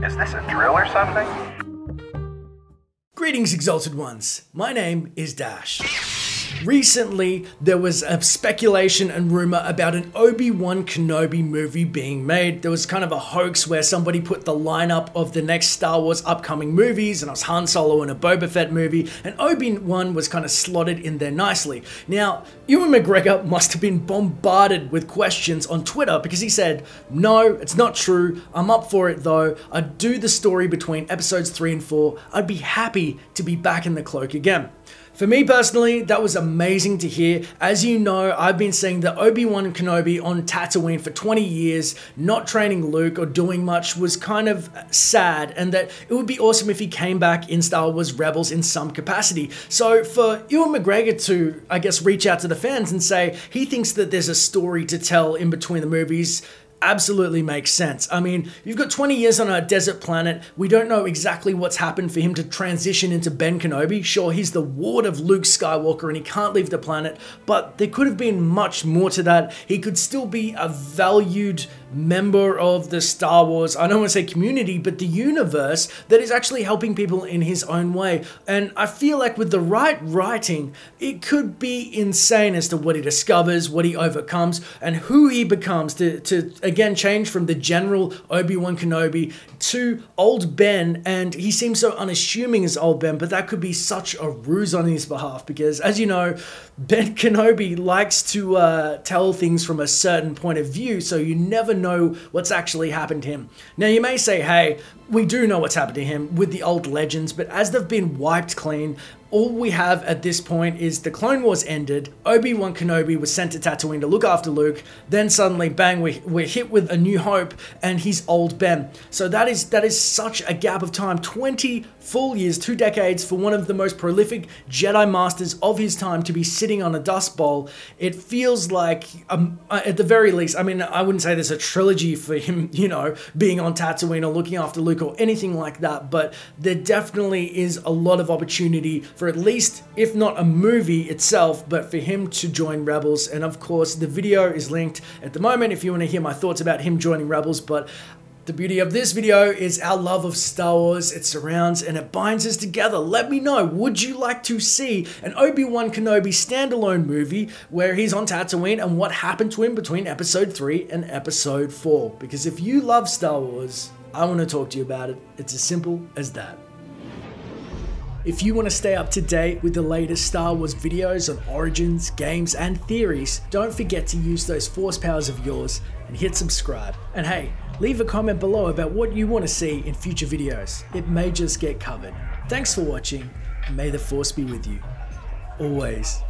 Is this a drill or something? Greetings, Exalted Ones. My name is Dash. Recently, there was a speculation and rumor about an Obi Wan Kenobi movie being made. There was kind of a hoax where somebody put the lineup of the next Star Wars upcoming movies, and it was Han Solo and a Boba Fett movie, and Obi Wan was kind of slotted in there nicely. Now, Ewan McGregor must have been bombarded with questions on Twitter because he said, "No, it's not true. I'm up for it though. I'd do the story between episodes 3 and 4. I'd be happy to be back in the cloak again." For me personally, that was amazing to hear. As you know, I've been saying that Obi Wan Kenobi on Tatooine for 20 years, not training Luke or doing much, was kind of sad, and that it would be awesome if he came back in Star Wars Rebels in some capacity. So for Ewan McGregor to, I guess, reach out to the fans and say he thinks that there's a story to tell in between the movies, absolutely makes sense. I mean, you've got 20 years on a desert planet. We don't know exactly what's happened for him to transition into Ben Kenobi. Sure, he's the ward of Luke Skywalker and he can't leave the planet, but there could have been much more to that. He could still be a valued member of the Star Wars, I don't want to say community, but the universe that is actually helping people in his own way. And I feel like with the right writing, it could be insane as to what he discovers, what he overcomes, and who he becomes to again change from the general Obi Wan Kenobi to old Ben. And he seems so unassuming as old Ben, but that could be such a ruse on his behalf because, as you know, Ben Kenobi likes to tell things from a certain point of view, so you never know what's actually happened to him. Now you may say, hey, we do know what's happened to him with the old legends, but as they've been wiped clean, all we have at this point is the Clone Wars ended, Obi Wan Kenobi was sent to Tatooine to look after Luke, then suddenly, bang, we're hit with A New Hope, and he's old Ben. So that is such a gap of time, 20 full years, 2 decades for one of the most prolific Jedi Masters of his time to be sitting on a dust bowl. It feels like, at the very least, I mean, I wouldn't say there's a trilogy for him, you know, being on Tatooine or looking after Luke or anything like that, but there definitely is a lot of opportunity for at least, if not a movie itself, but for him to join Rebels. And of course, the video is linked at the moment if you want to hear my thoughts about him joining Rebels. But the beauty of this video is our love of Star Wars. It surrounds and it binds us together. Let me know, would you like to see an Obi Wan Kenobi standalone movie where he's on Tatooine and what happened to him between episode 3 and episode 4? Because if you love Star Wars, I want to talk to you about it. It's as simple as that. If you want to stay up to date with the latest Star Wars videos on origins, games, and theories, don't forget to use those force powers of yours and hit subscribe. And hey, leave a comment below about what you want to see in future videos. It may just get covered. Thanks for watching, and may the force be with you. Always.